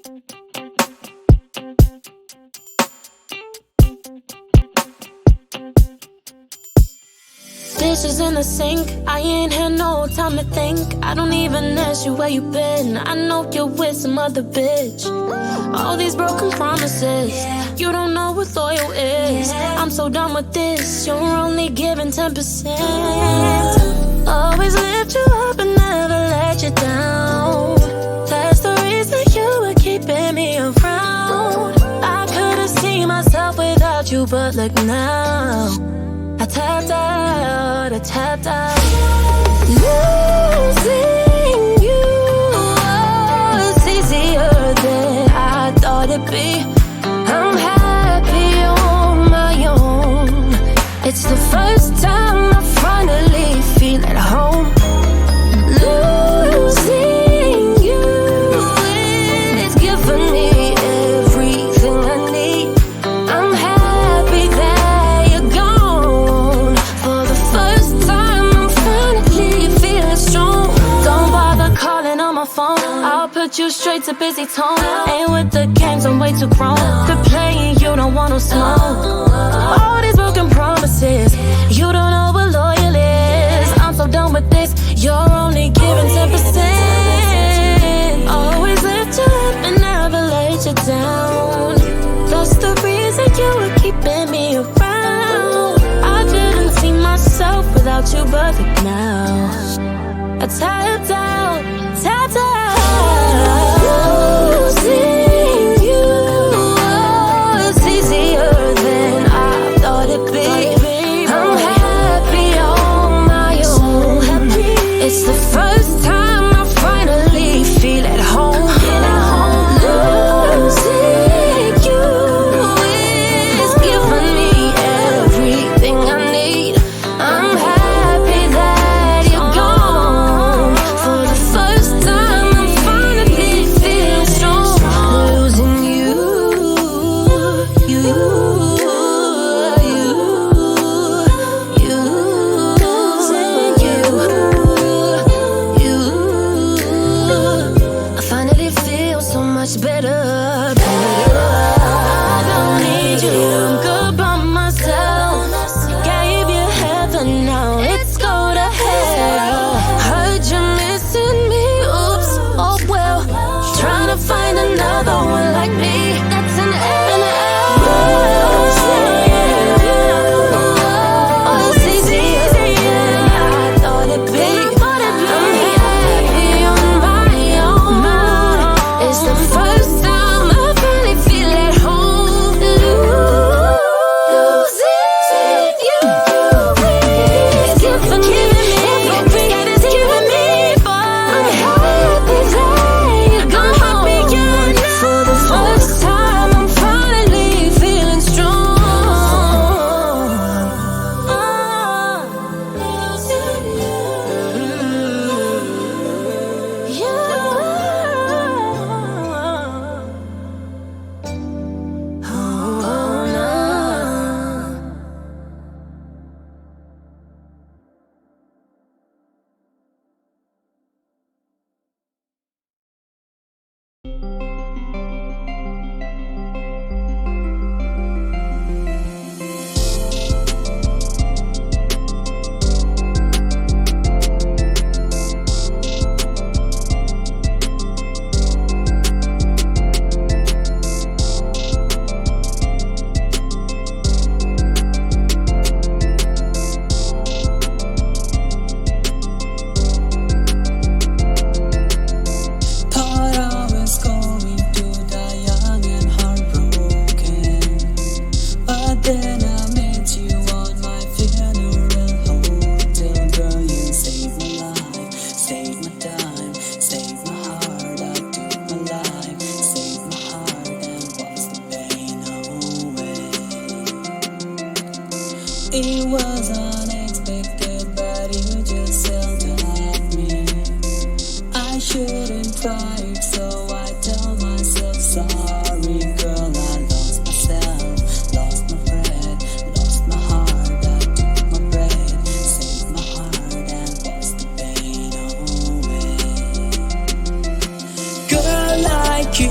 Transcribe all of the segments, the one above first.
Dishes in the sink, I ain't had no time to think. I don't even ask you where you been. I know you're with some other bitch. All these broken promises, you don't know what loyal is. I'm so done with this, you're only giving 10%. Always lift you up and never let you down. That's the reason you were keeping me around. I could've seen myself without you, but look now, I tapped out, I tapped out. Losing you was easier than I thought it'd be. I'm happy on my own. It's the first time I finally feel at home. Losing you is giving me everything I need. I'm happy that you're gone. For the first time I'm finally feeling strong. Don't bother calling on my phone, I'll put you straight to busy tone. Ain't with the games, I'm way too grown. Quit playing, you don't want no smoke. All these broken promises, you don't know what loyal is. I'm so done with this, you're only giving 10%. Always lift you up and never let you down. That's the reason you were keeping me around. I couldn't see myself without you, but look now, I tapped out, tapped out. Losing you was easier than I thought it'd be. I'm happy on my own. It's the first time I finally feel at home. Losing you is giving me everything I need. I'm happy that you're gone. For the first time I'm finally feeling strong. Losing you, I finally feel so much better. I don't need you, I'm good by myself. Gave you heaven, now it's go to hell. Heard you missing me, oops, oh well. Trying to find another one like me, that's an L. Oh, it's easier than I thought it'd be. I'm happy on my own. It's the first time I finally feel at home. Losing you is giving me everything that is giving me. I'm happy that you're gone. For the first time I'm finally feeling strong. Losing you, oh, no. Thought I was going to die young and heartbroken, but then I met you on my funeral hotel. Girl, you saved my life, saved my time, saved my heart. I took my life, saved my heart and washed the pain away. It was unexpected, but you just yelled at me. I shouldn't cried, so I tell myself sorry. Girl, I lost myself, lost my breath, lost my heart. I took my breath, saved my heart and washed the pain away. Girl like you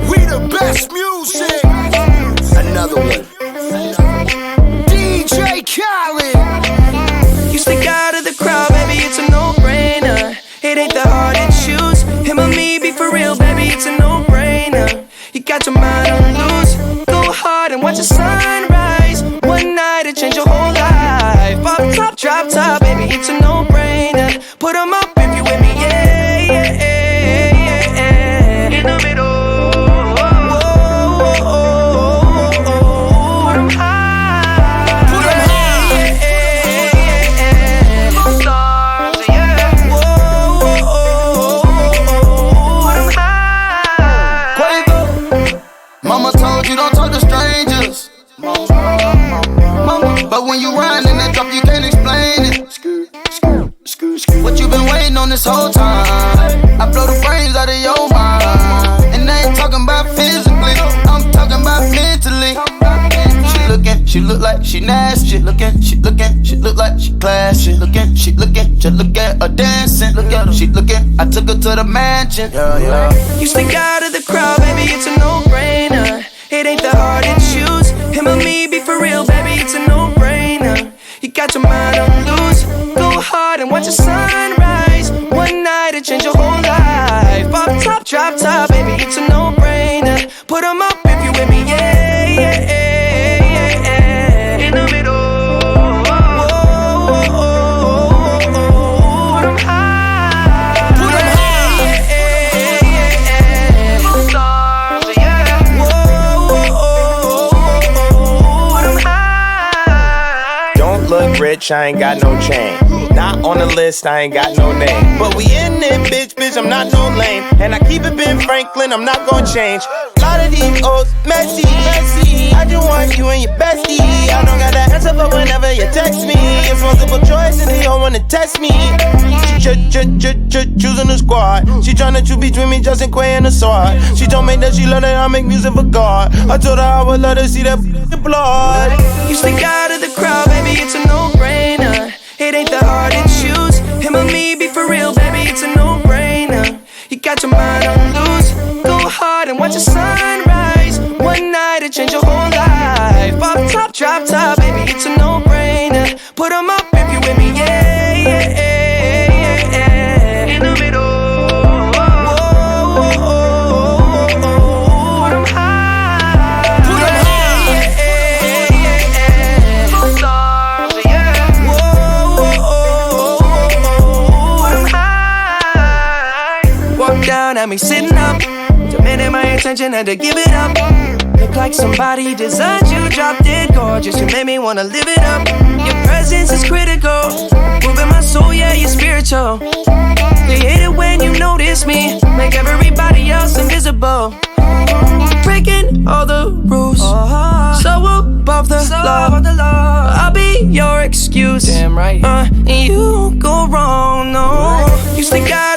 We the best music. Another one. DJ Khaled. You stick out of the crowd, baby, it's a no-brainer. It ain't that hard to choose. Him or me, be for real, baby, it's a no-brainer. You got your mind on loose. Go hard and watch the sunrise. One night to change your whole life. Pop top, drop top, baby, it's a no-brainer. Put 'em up if you with me, yeah, yeah, yeah, yeah. In the middle. Put 'em high. Put 'em high. Stars, yeah. Put 'em high. Quavo. Mama told you don't talk to strangers. Mama, but when you ride in that drop, you can't explain it. What you been waiting on this whole time? I blow the brains out of your mind. And I ain't talking about physically, I'm talking about mentally. She look like she nasty. She look like she classy. She looking, just look at her dancing. Look at her, she looking. I took her to the mansion. Yeah. You stick out of the crowd, baby, it's a no-brainer. It ain't that hard to choose. Him or me, be for real, baby, it's a no-brainer. You got your mind on loose. Go hard and watch the sunrise. One night to change your whole life. Pop top, drop top, baby, it's a no-brainer. Put 'em up if you with me, yeah, yeah, yeah, yeah. In the middle. Put 'em high. Put 'em high. Stars, yeah. Put 'em high. Don't look rich, I ain't got no chain. Not on the list, I ain't got no name. But we in it, bitch, I'm not no lame. And I keep it Ben Franklin, I'm not gonna change. Lot of these old messy. I just want you and your bestie. I don't got that answer for whenever you text me. It's multiple choice and they don't wanna test me. She choosing the squad. She tryna choose between me, Justin Quay and the sword. She told me that she love that I make music for God. I told her I would let her see that blood. You stick out of the crowd, baby, it's a no-brainer. It ain't that hard to choose. Him or me, be for real, baby, it's a no-brainer. You got your mind on loose. Go hard and watch the sunrise. One night to change your whole life. Pop top, drop top, baby, it's a no-brainer. Put 'em up if you with me, yeah, yeah, yeah, yeah. In the middle. Put 'em high. Put 'em high. Stars, yeah. Put 'em high. Walk down at me sitting up. Demanding my attention, had to give it up. Look like somebody designed you, dropped it gorgeous. You made me wanna live it up. Your presence is critical, moving my soul, yeah, you're spiritual. They hate it when you notice me, make everybody else invisible. Breaking all the rules, so above the law. I'll be your excuse, damn right. And you go wrong, no. You stick out